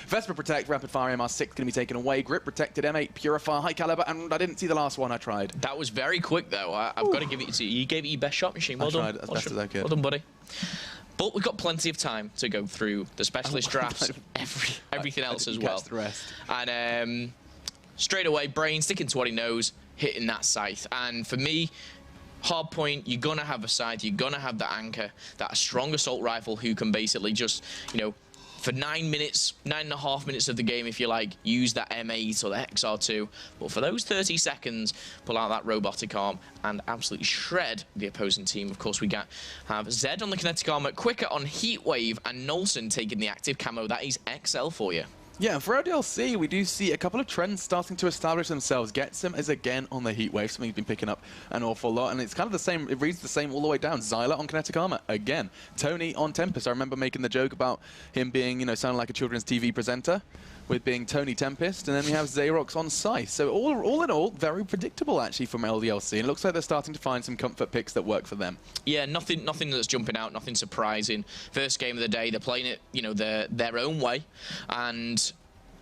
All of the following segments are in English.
Vesper Protect, Rapid Fire MR6 going to be taken away. Grip Protected, M8 Purifier, High Caliber, and I didn't see the last one I tried. That was very quick, though. I've got to give it to you. You gave it your best shot, Machine. Well done. I tried as best as I could. Well done, buddy. But we've got plenty of time to go through the specialist drafts, everything else as well. The rest. And straight away, Brain sticking to what he knows, hitting that scythe. And for me, hard point, you're going to have a scythe, you're going to have the anchor, that strong assault rifle who can basically just, you know, for 9 minutes, 9.5 minutes of the game, if you like, use that M8 or the XR2. But for those 30 seconds, pull out that robotic arm and absolutely shred the opposing team. Of course, we have Zed on the kinetic armor, Quicker on Heatwave, and Nolson taking the active camo. That is XL for you. Yeah, and for LDLC, we do see a couple of trends starting to establish themselves. Getsum is again on the Heatwave, something he's been picking up an awful lot, and it's kind of the same, it reads the same all the way down. Zyla on Kinetic Armor, again. Tony on Tempest. I remember making the joke about him being, you know, sounding like a children's TV presenter, with being Tony Tempest, and then we have Xerox on Scythe. So all in all, very predictable actually from LDLC, and it looks like they're starting to find some comfort picks that work for them. Yeah, nothing that's jumping out, nothing surprising. First game of the day, they're playing it, you know, their own way, and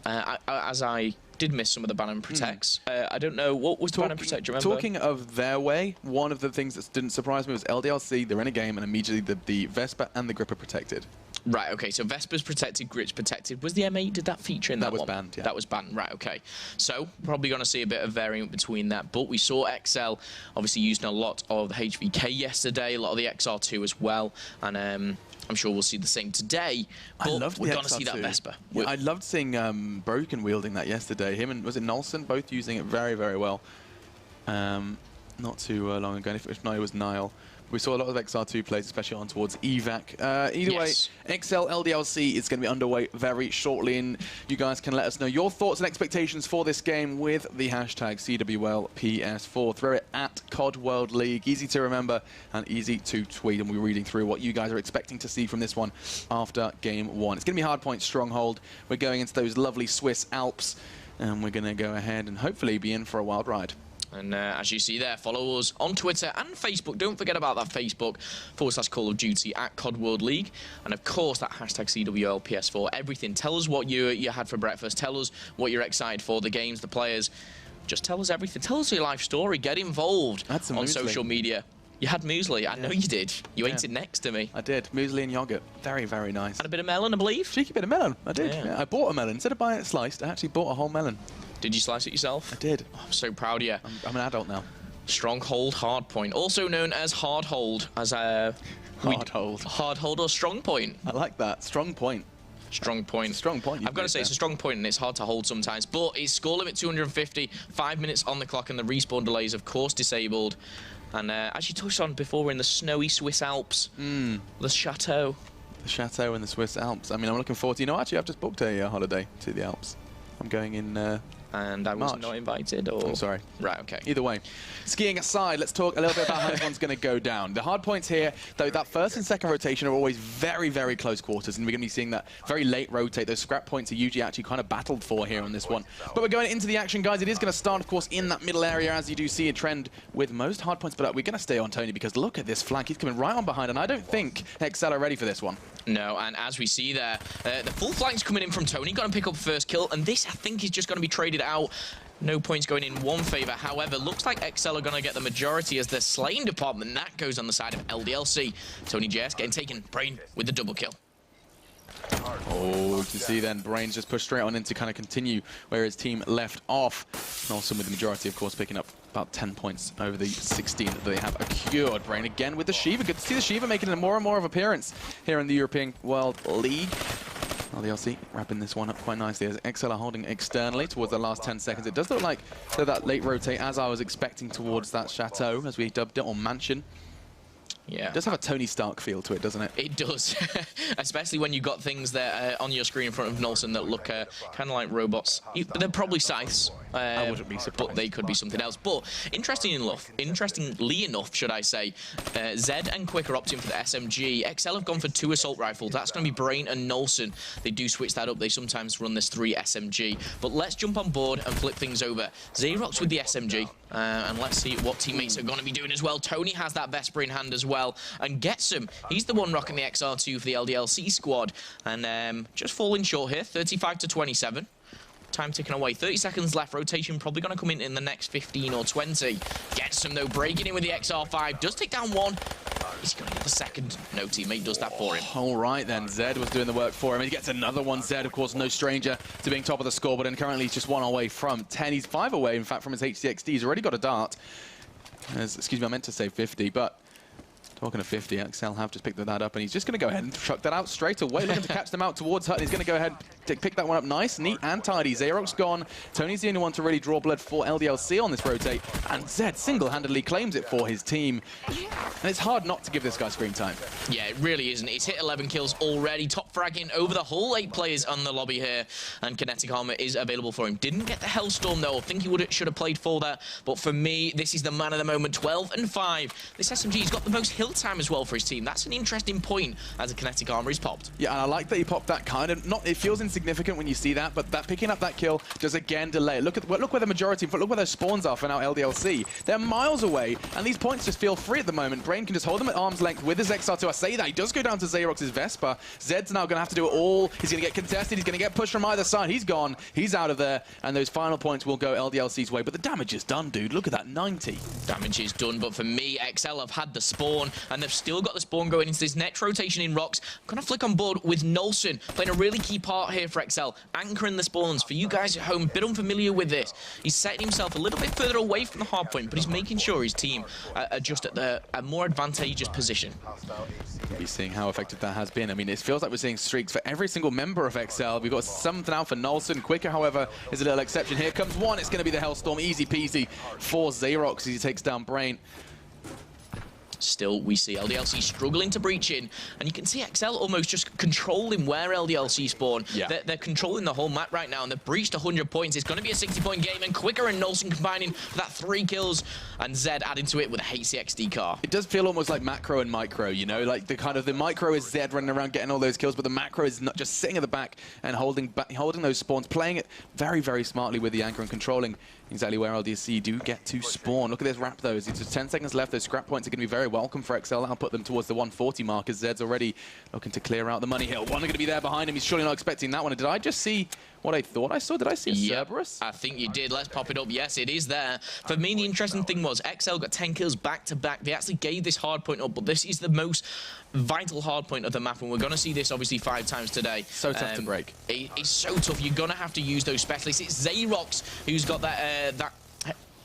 as I did miss some of the ban and protects. I don't know, what was the ban and protect, do you remember? Talking of their way, one of the things that didn't surprise me was LDLC, they're in a game, and immediately the Vesper and the Grip are protected. Right, okay, so Vesper's protected, Grip's protected. Was the M8, did that feature in that one? That was banned, yeah. That was banned, right, okay. So, probably going to see a bit of variant between that, but we saw XL obviously using a lot of the HVK yesterday, a lot of the XR2 as well, and I'm sure we'll see the same today, but we're going to see that Vesper. Yeah, I loved seeing Broken wielding that yesterday. Him and, was it Nolson, both using it very, very well. Not too long ago, if not, it was Nile. We saw a lot of XR2 plays, especially on towards evac. Either way, XL LDLC is going to be underway very shortly, and you guys can let us know your thoughts and expectations for this game with the hashtag CWL PS4. Throw it at COD World League. Easy to remember and easy to tweet, and we're reading through what you guys are expecting to see from this one after game one. It's going to be Hardpoint Stronghold. We're going into those lovely Swiss Alps, and we're going to go ahead and hopefully be in for a wild ride. And as you see there, follow us on Twitter and Facebook. Don't forget about that Facebook /Call of Duty at COD World League. And of course, that hashtag CWL PS4. Everything. Tell us what you had for breakfast. Tell us what you're excited for, the games, the players. Just tell us everything. Tell us your life story. Get involved on social media. You had muesli. I know you did. You ate it next to me. I did. Muesli and yogurt. Very, very nice. And a bit of melon, I believe. Cheeky bit of melon. I did. Yeah. I bought a melon. Instead of buying it sliced, I actually bought a whole melon. Did you slice it yourself? I did. Oh, I'm so proud of you. I'm an adult now. Stronghold Hardpoint, also known as Hardhold, as Hardhold. Hardhold or Strong Point. I like that. Strong point. Strong point. It's a strong point. I've got to say, it's a strong point, and it's hard to hold sometimes. But it's score limit 250, 5 minutes on the clock, and the respawn delays, of course, disabled. And as you touched on before, we're in the snowy Swiss Alps. The chateau. The chateau in the Swiss Alps. I mean, I'm looking forward to, you know, actually, I've just booked a holiday to the Alps. I'm going in and I was not invited, or? I'm sorry. Right, okay. Either way. Skiing aside, let's talk a little bit about how this one's going to go down. The hard points here, though, that first and second rotation are always very, very close quarters, and we're going to be seeing that very late rotate. Those scrap points are usually actually kind of battled for here on this one. But we're going into the action, guys. It is going to start, of course, in that middle area, as you do see a trend with most hard points. But we're going to stay on Tony, because look at this flank. He's coming right on behind, and I don't think XL are ready for this one. No, and as we see there, the full flank's coming in from Tony. Got to pick up first kill, and this, I think, is just going to be traded out. No points going in one favor. However, looks like XL are going to get the majority as the slaying department. That goes on the side of LDLC. Tony JS getting taken. Brain with the double kill. Oh, you can see then Brain's just pushed straight on in to kind of continue where his team left off. And also with the majority, of course, picking up about 10 points over the 16 that they have acquired. Brain again with the Shiva. Good to see the Shiva making more and more of appearance here in the European World League. LDLC wrapping this one up quite nicely as XL are holding externally towards the last 10 seconds. It does look like that late rotate, as I was expecting, towards that chateau, as we dubbed it, or mansion. Yeah. It does have a Tony Stark feel to it, doesn't it? It does. Especially when you've got things there on your screen in front of Nolson that look kind of like robots. They're probably scythes. I wouldn't be surprised. But they could be something else. But interestingly enough, should I say, Zed and Quick are opting for the SMG. XL have gone for 2 assault rifles. That's going to be Brain and Nolson. They do switch that up. They sometimes run this 3 SMG. But let's jump on board and flip things over. Xerox with the SMG. And let's see what teammates are going to be doing as well. Tony has that Vesper in hand as well and gets him. He's the one rocking the XR2 for the LDLC squad. And just falling short here, 35 to 27. Time ticking away. 30 seconds left. Rotation probably going to come in the next 15 or 20. Gets him, though, breaking in with the XR5. Does take down one. Is he going to get the second? No teammate does that for him. All right, then. Zed was doing the work for him. He gets another one. Zed, of course, no stranger to being top of the scoreboard, and currently he's just 1 away from 10. He's 5 away, in fact, from his HCXD. He's already got a dart. Excuse me, I meant to say 50, but... Talking of 50, XL have just picked that up, and he's just going to go ahead and chuck that out straight away, looking to catch them out towards Hut. He's going to go ahead and pick that one up nice, neat, and tidy. Xeroc's gone. Tony's the only one to really draw blood for LDLC on this rotate, and Zed single-handedly claims it for his team. And it's hard not to give this guy screen time. Yeah, it really isn't. He's hit 11 kills already, top fragging over the whole 8 players on the lobby here, and Kinetic Armor is available for him. Didn't get the Hellstorm, though. I think he should have played for that, but for me, this is the man of the moment, 12 and 5. This SMG's got the most hill time as well for his team. That's an interesting point as a Kinetic Armor is popped. Yeah, and I like that he popped that kind of, it feels insignificant when you see that, but that picking up that kill does again delay. Look where the majority, look where those spawns are for now LDLC. They're miles away, and these points just feel free at the moment. Brain can just hold them at arm's length with his XR2. I say that, he does go down to Xeroc's Vespa. Zed's now going to have to do it all. He's going to get contested, he's going to get pushed from either side. He's gone, he's out of there, and those final points will go LDLC's way, but the damage is done, dude. Look at that, 90. Damage is done, but for me, XL have had the spawn, and they've still got the spawn going into this next rotation in rocks. I'm going to flick on board with Nolson, playing a really key part here for XL, anchoring the spawns. For you guys at home, a bit unfamiliar with this, he's setting himself a little bit further away from the hard point, but he's making sure his team are just at a more advantageous position. We'll be seeing how effective that has been. I mean, it feels like we're seeing streaks for every single member of XL. We've got something out for Nolson. Quicker, however, is a little exception. Here comes one. It's going to be the Hellstorm. Easy peasy for Xerox as he takes down Brain. Still, we see LDLC struggling to breach in, and you can see XL almost just controlling where LDLC spawn. Yeah. They're controlling the whole map right now, and they've breached 100 points. It's going to be a 60-point game, and Quicker and Nolson combining for that 3 kills, and Zed adding to it with a HCXD car. It does feel almost like macro and micro, you know? Like the micro is Zed running around getting all those kills, but the macro is not just sitting at the back and holding those spawns, playing it very, very smartly with the anchor and controlling exactly where LDLC do get to spawn. Look at this wrap, though. It's just 10 seconds left. Those scrap points are going to be very welcome for XL. I'll put them towards the 140 mark as Zed's already looking to clear out the money hill. One are going to be there behind him. He's surely not expecting that one. Did I just see what I thought I saw? Did I see a Cerberus? I think you did. Let's pop it up. Yes, it is there. For me, the interesting thing was XL got 10 kills back-to-back. They actually gave this hard point up, but this is the most vital hard point of the map, and we're going to see this obviously 5 times today. So tough to break. It's so tough. You're going to have to use those specialists. It's Xerox who's got that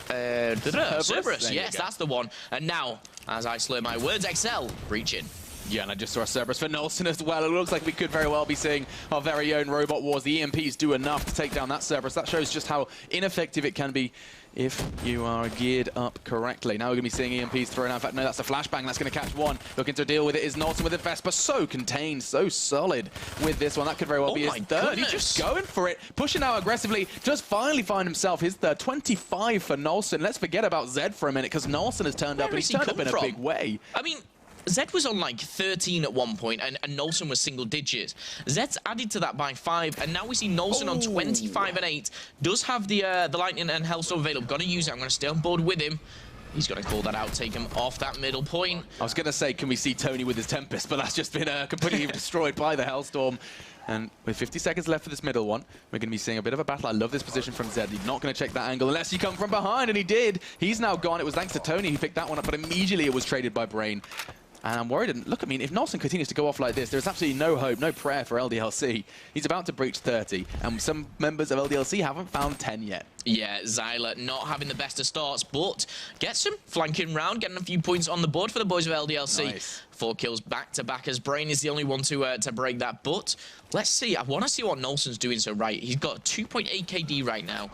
Cerberus. Yes, that's the one. And now, as I slur my words, XL breaching. Yeah, and I just saw a Cerberus for Nolson as well. It looks like we could very well be seeing our very own Robot Wars. The EMPs do enough to take down that Cerberus. That shows just how ineffective it can be if you are geared up correctly. Now we're going to be seeing EMPs thrown out. In fact, no, that's a flashbang. That's going to catch one. Looking to deal with it is Nolson with the Vespa. So contained, so solid with this one. That could very well be his third. He's just going for it, pushing out aggressively. Just finally find himself his third. 25 for Nolson. Let's forget about Zed for a minute, because Nolson has turned up, and he's turned up in a big way. I mean, Zed was on like 13 at one point, and Nolson was single digits. Zed's added to that by 5, and now we see Nolson on 25 and 8. Does have the Lightning and Hellstorm available. Got to use it. I'm going to stay on board with him. He's going to call that out, take him off that middle point. I was going to say, can we see Tony with his Tempest? But that's just been completely destroyed by the Hellstorm. And with 50 seconds left for this middle one, we're going to be seeing a bit of a battle. I love this position from Zed. He's not going to check that angle unless you come from behind, and he did. He's now gone. It was thanks to Tony who picked that one up, but immediately it was traded by Brain. And I'm worried. And look, I mean, if Nolson continues to go off like this, there's absolutely no hope, no prayer for LDLC. He's about to breach 30, and some members of LDLC haven't found 10 yet. Yeah, Zyla not having the best of starts, but gets him flanking round, getting a few points on the board for the boys of LDLC. Nice. 4 kills back-to-back, as Brain is the only one to break that. But let's see. I want to see what Nolson's doing so right. He's got 2.8 KD right now.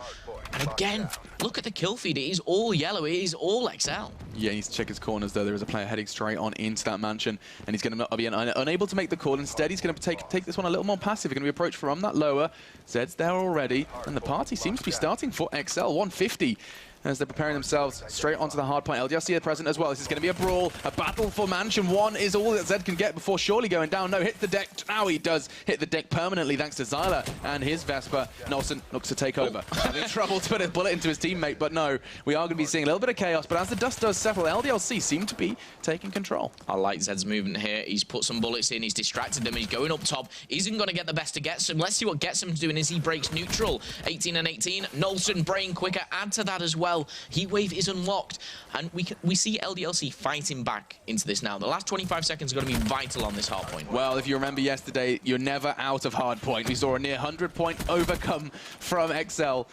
And again, look at the kill feed. It is all yellow. It is all XL. Yeah, he needs to check his corners, though. There is a player heading straight on into that mansion, and he's going to be unable to make the call. Instead, he's going to take this one a little more passive. He's going to be approached from that lower. Zed's there already, and the party seems to be starting for XL. 150 as they're preparing themselves straight onto the hard point. LDLC are present as well. This is going to be a brawl, a battle for Mansion 1 is all that Zed can get before surely going down. No, hit the deck. Now he does hit the deck permanently thanks to Zyler and his Vesper. Nelson looks to take over. Having trouble to put a bullet into his teammate, but no, we are going to be seeing a little bit of chaos, but as the dust does settle, LDLC seem to be taking control. I like Zed's movement here. He's put some bullets in, he's distracted them, he's going up top. Isn't going to get the best to Getsum. Let's see what Getsum's doing as he breaks neutral. 18 and 18. Nolson, Brain quicker, add to that as well. Heatwave is unlocked, and we see LDLC fighting back into this now. The last 25 seconds are going to be vital on this hard point. Well, if you remember yesterday, you're never out of hard point. We saw a near 100-point overcome from XL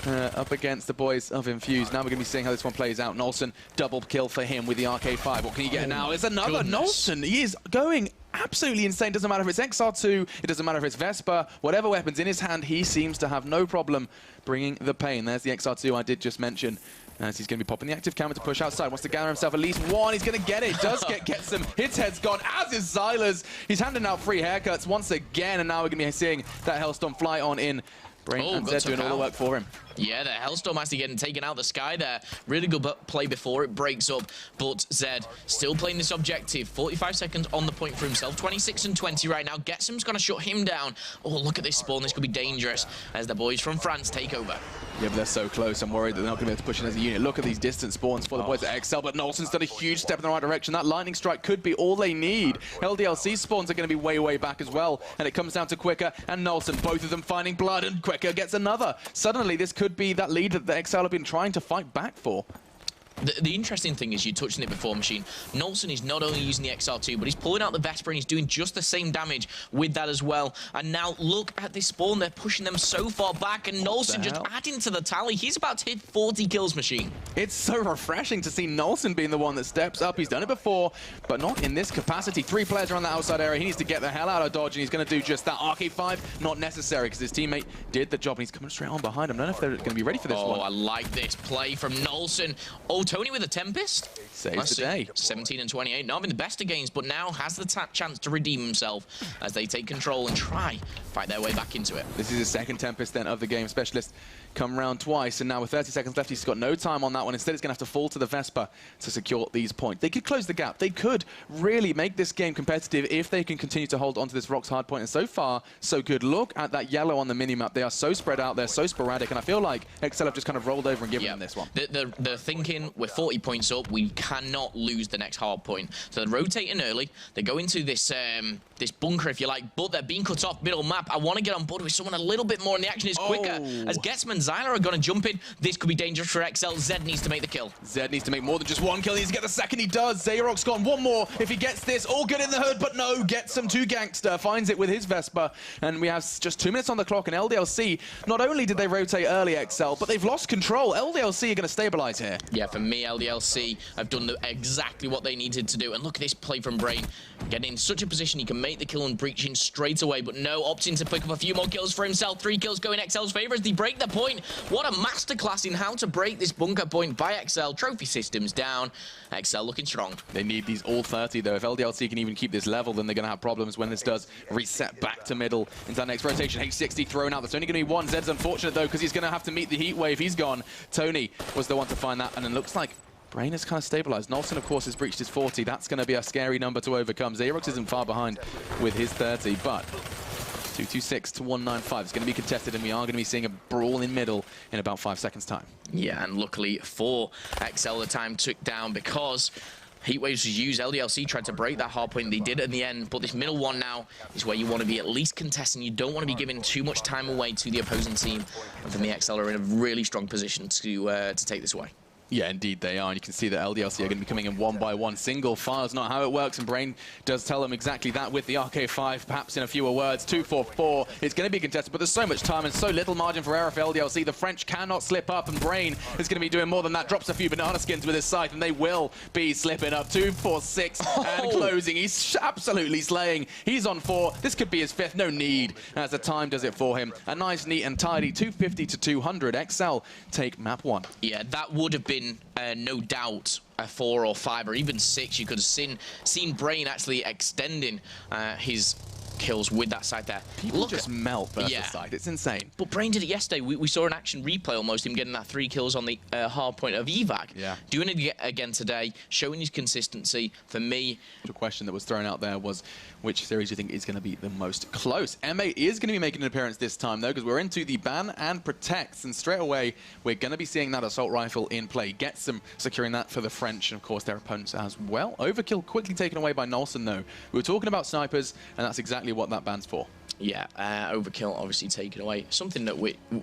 up against the boys of Infuse. Now we're going to be seeing how this one plays out. Nolson, double kill for him with the RK5. What can you get now? It's another Nolson. He is going absolutely insane. Doesn't matter if it's XR2, it doesn't matter if it's Vesper, whatever weapon's in his hand, he seems to have no problem bringing the pain. There's the XR2 I did just mention. As he's going to be popping the active camera to push outside. Wants to gather himself at least one. He's going to get it. Does get some. His head's gone, as is Zyler's. He's handing out free haircuts once again, and now we're going to be seeing that Hellstorm fly on in. Brain and Zed doing all the work for him. Yeah, the Hellstorm actually getting taken out of the sky there. Really good play before it breaks up, but Zed still playing this objective. 45 seconds on the point for himself. 26 and 20 right now. Getsum's going to shut him down. Oh, look at this spawn. This could be dangerous as the boys from France take over. Yeah, but they're so close. I'm worried that they're not going to be able to push in as a unit. Look at these distance spawns for the boys at XL, but Nolson's done a huge step in the right direction. That lightning strike could be all they need. LDLC spawns are going to be way, way back as well, and it comes down to Quicker and Nolson, both of them finding blood, and Quicker gets another. Suddenly, this could be that lead that the XL have been trying to fight back for. The interesting thing is, you touched on it before, Machine. Nolson is not only using the XR2, but he's pulling out the Vesper and he's doing just the same damage with that as well. And now look at this spawn. They're pushing them so far back, and Nolson just adding to the tally. He's about to hit 40 kills, Machine. It's so refreshing to see Nolson being the one that steps up. He's done it before, but not in this capacity. 3 players are on the outside area. He needs to get the hell out of dodge, and he's going to do just that. RK5, not necessary, because his teammate did the job, and he's coming straight on behind him. I don't know if they're going to be ready for this one. Oh, I like this play from Nolson. Oh, Tony with a Tempest. Saves the day. 17 and 28. Not been the best of games, but now has the chance to redeem himself as they take control and fight their way back into it. This is his second Tempest then of the game. Specialist come round twice, and now with 30 seconds left, he's got no time on that one. Instead, it's going to have to fall to the Vesper to secure these points. They could close the gap. They could really make this game competitive if they can continue to hold onto this Rock's hard point. And so far, so good. Look at that yellow on the minimap. They are so spread out. They're so sporadic, and I feel like XL have just kind of rolled over and given them this one. They're thinking, we're 40 points up. We cannot lose the next hard point. So they're rotating early. They go into this this bunker, if you like, but they're being cut off middle map. I want to get on board with someone a little bit more, and the action is quicker. As Getsum and Zyler are going to jump in. This could be dangerous for XL. Zed needs to make the kill. Zed needs to make more than just one kill. He needs to get the second. He does. Zayrok's gone. One more. If he gets this, all good in the hood, but no. Getsum to Gangster. Finds it with his Vesper. And we have just 2 minutes on the clock, and LDLC, not only did they rotate early XL, but they've lost control. LDLC are going to stabilize here. Yeah, for me, LDLC have done exactly what they needed to do. And look at this play from Brain. Getting in such a position he can make the kill and breach in straight away, but no, opting to pick up a few more kills for himself. 3 kills go in XL's favor as they break the point. What a masterclass in how to break this bunker point by XL. Trophy systems down. XL looking strong. They need these all 30 though. If LDLC can even keep this level, then they're going to have problems when this does reset back to middle into that next rotation. H60 thrown out. There's only going to be one. Zed's unfortunate though, because he's going to have to meet the heat wave. He's gone. Tony was the one to find that, and it looks like Brain has kind of stabilized. Nolson, of course, has breached his 40. That's going to be a scary number to overcome. Xerox isn't far behind with his 30, but 226 to 195. It's going to be contested, and we are going to be seeing a brawl in middle in about 5 seconds' time. Yeah, and luckily for XL, the time took down because Heatwaves was used. LDLC tried to break that hard point. They did it in the end, but this middle one now is where you want to be at least contesting. You don't want to be giving too much time away to the opposing team. And for me, XL are in a really strong position to take this away. Yeah, indeed they are. And you can see that LDLC are going to be coming in one by one. Single file is not how it works, and Brain does tell them exactly that with the RK5, perhaps in a fewer words. 2-4-4. It's going to be contested, but there's so much time and so little margin for error for LDLC. The French cannot slip up, and Brain is going to be doing more than that. Drops a few banana skins with his scythe, and they will be slipping up. 2-4-6 and closing. He's absolutely slaying. He's on 4. This could be his 5th. No need, as the time does it for him. A nice, neat, and tidy 250 to 200. XL take map 1. Yeah, that would have been no doubt a 4 or 5 or even 6. You could have seen Brain actually extending his kills with that side there. People just melt versus yeah. side. It's insane. But Brain did it yesterday. We saw an action replay almost, him getting that 3 kills on the hard point of evac. Yeah. Doing it again today, showing his consistency. For me, the question that was thrown out there was, which series do you think is going to be the most close? M8 is going to be making an appearance this time, though, because we're into the ban and protects, and straight away, we're going to be seeing that assault rifle in play. Gets them securing that for the French, and of course, their opponents as well. Overkill quickly taken away by Nolson, though. We were talking about snipers, and that's exactly what that ban's for. Yeah, Overkill obviously taken away. Something that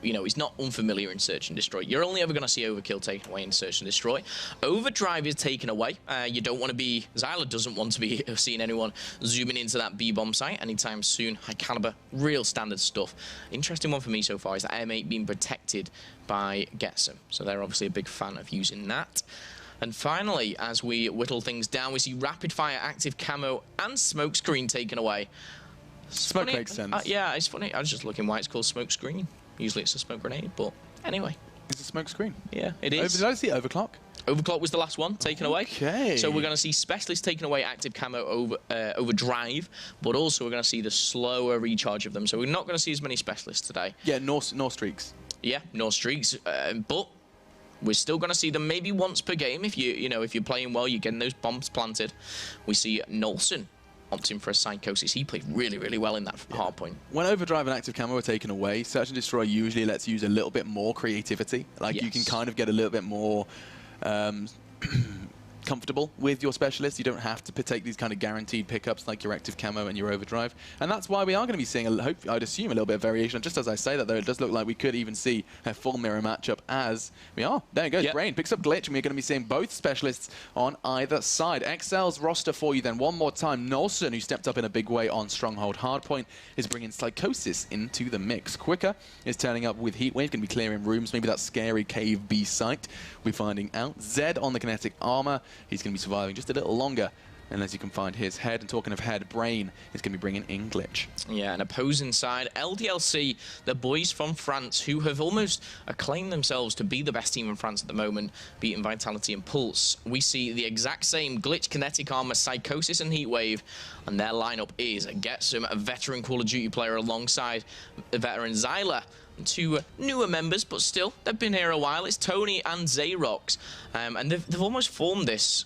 is not unfamiliar in Search and Destroy. You're only ever going to see Overkill taken away in Search and Destroy. Overdrive is taken away. You don't want to be... Zyla doesn't want to be seeing anyone zooming into that B-bomb site anytime soon. High caliber, real standard stuff. Interesting one for me so far is that M8 being protected by Getsum. So they're obviously a big fan of using that. And finally, as we whittle things down, we see rapid fire, active camo, and smoke screen taken away. Smoke makes sense. Yeah, it's funny. I was just looking why it's called smoke screen. Usually it's a smoke grenade, but anyway. It's a smoke screen. Yeah, it is. Did I see Overclock? Overclock was the last one taken away. Okay. So we're going to see Specialist taking away active camo overdrive, but also we're going to see the slower recharge of them. So we're not going to see as many Specialists today. Yeah, no streaks. Yeah, no streaks, but we're still going to see them maybe once per game. If if you're playing well, you're getting those bombs planted. We see Nolson opting for a Psychosis. He played really, really well in that hard point. When Overdrive and Active Camo are taken away, Search and Destroy usually lets you use a little bit more creativity. Like, you can kind of get a little bit more comfortable with your specialist. You don't have to take these kind of guaranteed pickups like your Active Camo and your Overdrive. And that's why we are going to be seeing, I'd assume, a little bit of variation. Just as I say that, though, it does look like we could even see a full mirror matchup as we are. There it goes. Yep. Brain picks up Glitch, and we're going to be seeing both specialists on either side. XL's roster for you then one more time. Nolson, who stepped up in a big way on Stronghold Hardpoint, is bringing Psychosis into the mix. Quicker is turning up with Heatwave, going to be clearing rooms. Maybe that scary Cave B site we're finding out. Zed on the kinetic armor. He's going to be surviving just a little longer unless you can find his head. And talking of head, Brain is going to be bringing in Glitch. Yeah, an opposing side, LDLC, the boys from France, who have almost acclaimed themselves to be the best team in France at the moment, beating Vitality and Pulse. We see the exact same Glitch, kinetic armor, Psychosis, and Heatwave, and their lineup is Getsum, a veteran Call of Duty player, alongside the veteran Zyla. Two newer members, but still, they've been here a while. It's Tony and Xerox, and they've almost formed this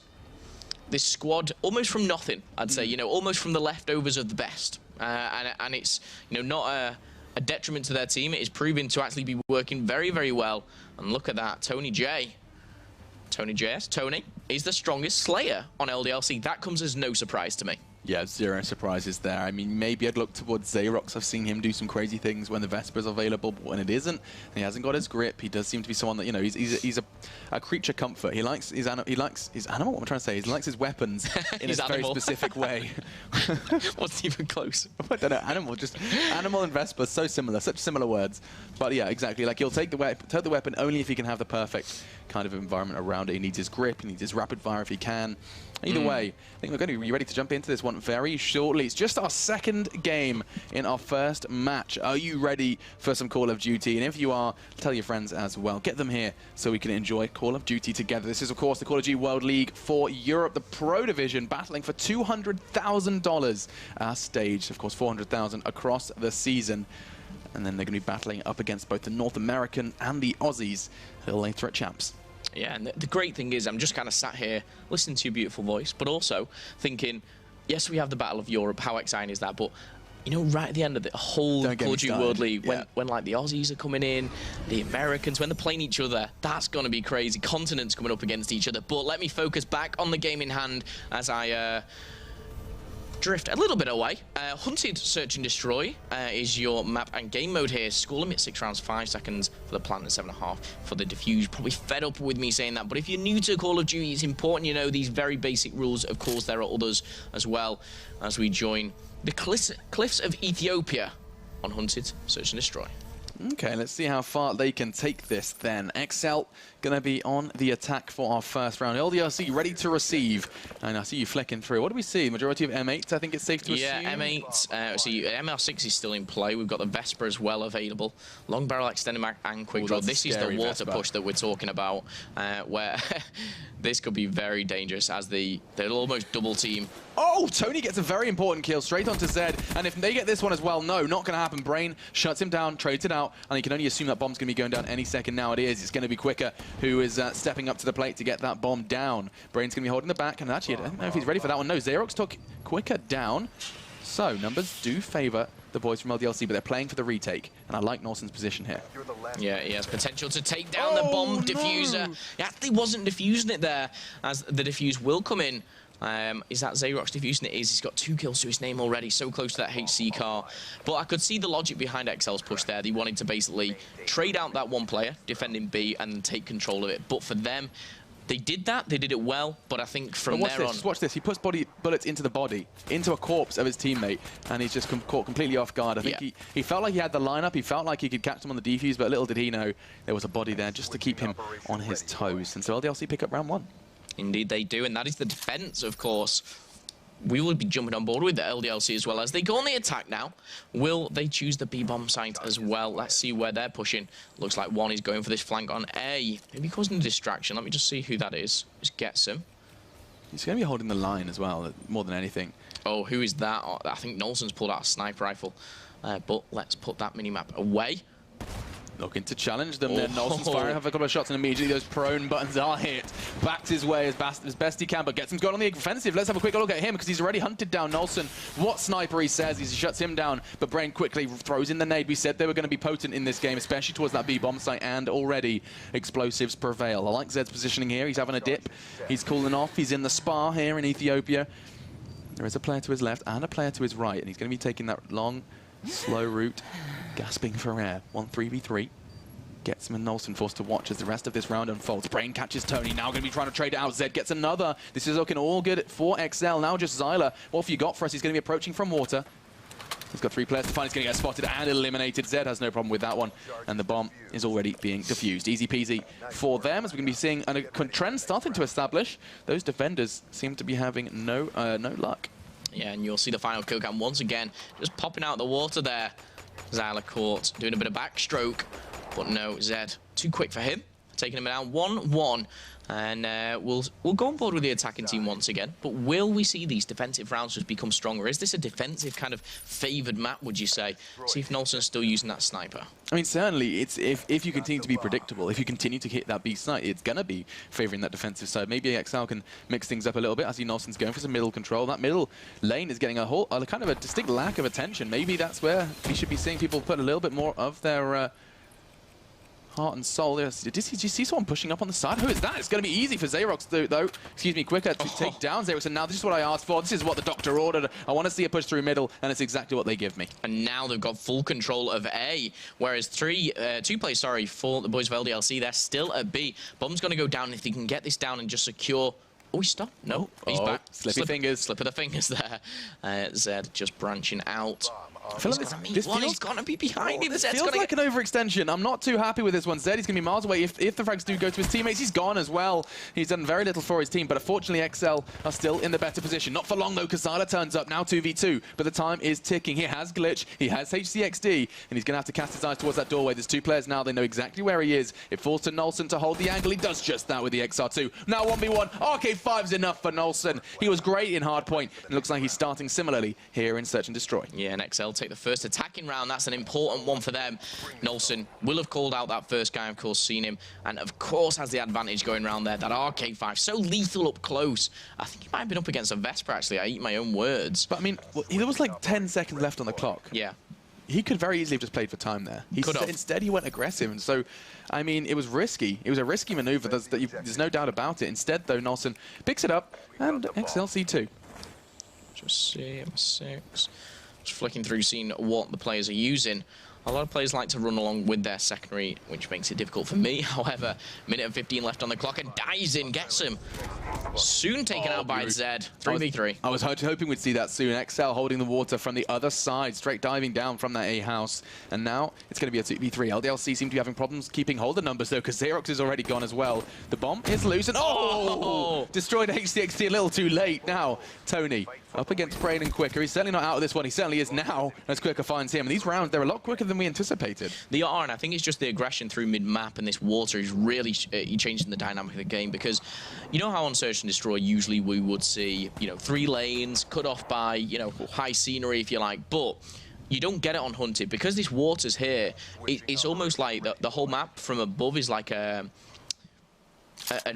squad almost from nothing, I'd say, almost from the leftovers of the best. And it's, not a detriment to their team. It is proving to actually be working very, very well. And look at that, Tony is the strongest Slayer on LDLC. That comes as no surprise to me. Yeah, zero surprises there. I mean, maybe I'd look towards Xerox. I've seen him do some crazy things when the Vesper's available, but when it isn't, he hasn't got his grip. He does seem to be someone that, he's a creature comfort. He likes his animal. What am I trying to say? He likes his weapons in a very specific way. What's even close? I don't know. Animal and Vesper, so similar, such similar words. But yeah, exactly. Like, he'll take the weapon only if he can have the perfect kind of environment around it. He needs his grip. He needs his rapid fire if he can. Either way, I think we're going to be ready to jump into this one very shortly. It's just our second game in our first match. Are you ready for some Call of Duty? And if you are, tell your friends as well. Get them here so we can enjoy Call of Duty together. This is, of course, the Call of Duty World League for Europe, the Pro Division, battling for $200,000 staged. Of course, $400,000 across the season. And then they're going to be battling up against both the North American and the Aussies a little later at Champs. Yeah, and the great thing is I'm just kind of sat here listening to your beautiful voice, but also thinking, yes, we have the Battle of Europe. How exciting is that? But, right at the end of the whole Call of Duty World League, when like the Aussies are coming in, the Americans, when they're playing each other, that's going to be crazy. Continents coming up against each other. But let me focus back on the game in hand as I drift a little bit away. Hunted Search and Destroy is your map and game mode here. Score limit 6 rounds, 5 seconds for the plant and 7.5 for the diffuse. Probably fed up with me saying that, but if you're new to Call of Duty, it's important you know these very basic rules. Of course, there are others as well as we join the cliffs of Ethiopia on Hunted Search and Destroy. Okay, let's see how far they can take this then. XL going to be on the attack for our first round. LDLC ready to receive. And I see you flicking through. What do we see? Majority of M8s, I think it's safe to assume? Yeah, M8. See, ML6 is still in play. We've got the Vesper as well available. Long barrel extended mag and quick draw. This is the water Vesper push that we're talking about, where this could be very dangerous as they'll almost double team. Oh, Tony gets a very important kill straight onto Zed. And if they get this one as well, no, not going to happen. Brain shuts him down, trades it out, and he can only assume that bomb's going to be going down any second now. It is. It's going to be Quicker who is stepping up to the plate to get that bomb down. Brain's going to be holding the back, and actually, I don't know if he's ready for that one. No, Xerox took Quicker down. So, numbers do favor the boys from LDLC, but they're playing for the retake. And I like Norsen's position here. Yeah, he has potential to take down the bomb diffuser. He actually wasn't diffusing it there, as the diffuse will come in. Is that Xerox diffusing it? He's got 2 kills to his name already, so close to that HC car. But I could see the logic behind XL's push there. They wanted to basically trade out that one player, defending B, and take control of it. But for them, they did that. They did it well. But I think from there on... Just watch this. He puts bullets into the body, into a corpse of his teammate, and he's just caught completely off guard. I think he felt like he had the lineup. He felt like he could catch him on the defuse, but little did he know there was a body there just to keep him on his toes. And so LDLC pick up round 1. Indeed they do, and that is the defense, of course. We will be jumping on board with the LDLC as well as they go on the attack now. Will they choose the B-bomb site as well? Let's see where they're pushing. Looks like one is going for this flank on A. Maybe causing a distraction. Let me just see who that is. Just gets him. He's going to be holding the line as well, more than anything. Oh, who is that? Oh, I think Nolson's pulled out a sniper rifle. But let's put that minimap away. Looking to challenge them then. Nolson's firing a couple of shots and immediately those prone buttons are hit. Backs his way as best he can, but gets him going on the offensive. Let's have a quick look at him because he's already hunted down Nolson. What sniper he says, he shuts him down, but Brain quickly throws in the nade. We said they were going to be potent in this game, especially towards that B-bomb site, and already explosives prevail. I like Zed's positioning here. He's having a dip. He's cooling off. He's in the spa here in Ethiopia. There is a player to his left and a player to his right, and he's going to be taking that long, slow route, gasping for air. 1-3v3. Gets him and Nolson forced to watch as the rest of this round unfolds. Brain catches Tony, now going to be trying to trade it out. Zed gets another. This is looking all good for XL. Now just Zyler. What have you got for us? He's going to be approaching from water. He's got 3 players to find. He's going to get spotted and eliminated. Zed has no problem with that one. And the bomb is already being defused. Easy peasy for them, as we're going to be seeing a trend starting to establish. Those defenders seem to be having no luck. Yeah, and you'll see the final kill cam once again. Just popping out the water there. Zyler caught, doing a bit of backstroke. But no, Zed, too quick for him. Taking him down 1-1. And we'll go on board with the attacking team once again. But will we see these defensive rounds just become stronger? Is this a defensive kind of favoured map, would you say? See if Nolson's still using that sniper. I mean, certainly, it's if you continue to be predictable, if you continue to hit that B site, it's going to be favouring that defensive side. Maybe XL can mix things up a little bit. I see Nolson's going for some middle control. That middle lane is getting a kind of a distinct lack of attention. Maybe that's where we should be seeing people put a little bit more of their... heart and soul. Did you see someone pushing up on the side? Who is that? It's going to be easy for Xerox, though. Excuse me, Quicker to take down Xerox. And now this is what I asked for. This is what the doctor ordered. I want to see a push through middle, and it's exactly what they give me. And now they've got full control of A, whereas two players, for the boys of LDLC, they're still at B. Bomb's going to go down. If they can get this down and just secure... Oh, he stopped. No, he's back. Slippy fingers. Slip of the fingers there. Zed just branching out. I feel like he's going to be behind him. This feels like an overextension. I'm not too happy with this one. Zed, he's going to be miles away. If the frags do go to his teammates, he's gone as well. He's done very little for his team, but unfortunately XL are still in the better position. Not for long, though, because Zyler turns up, now 2v2, but the time is ticking. He has Glitch, he has HCXD, and he's going to have to cast his eyes towards that doorway. There's 2 players now. They know exactly where he is. It falls to Nolson to hold the angle. He does just that with the XR2. Now 1v1. RK5's enough for Nolson. He was great in hardpoint. It looks like he's starting similarly here in Search and Destroy. Yeah, and XL take the first attacking round. That's an important one for them. Nolson will have called out that first guy, of course, seen him, and of course has the advantage going around there. That RK5, so lethal up close. I think he might have been up against a Vesper, actually. I eat my own words. But, I mean, there was like 10 seconds left on the clock. Yeah. He could very easily have just played for time there. Instead, he went aggressive, and so, I mean, it was risky. It was a risky maneuver. There's no doubt about it. Instead, though, Nolson picks it up, and XLC2. Just see, M6. Just flicking through, seeing what the players are using. A lot of players like to run along with their secondary, which makes it difficult for me. However, minute and 15 left on the clock, and dives in, gets him. Soon taken out by Zed. 3v3. I was hoping we'd see that soon. XL holding the water from the other side, straight diving down from that A house. And now it's going to be a 2v3. LDLC seem to be having problems keeping hold of numbers, though, because Xerox is already gone as well. The bomb is loose, and destroyed HCXT a little too late. Now, Tony up against Brain and Quicker. He's certainly not out of this one. He certainly is now, as Quicker finds him. And these rounds, they're a lot quicker than we anticipated. They are, and I think it's just the aggression through mid-map, and this water is really changing the dynamic of the game, because you know how on Search and Destroy usually we would see, you know, 3 lanes cut off by, you know, high scenery, if you like, but you don't get it on Hunted because this water's here. It's almost like the whole map from above is like an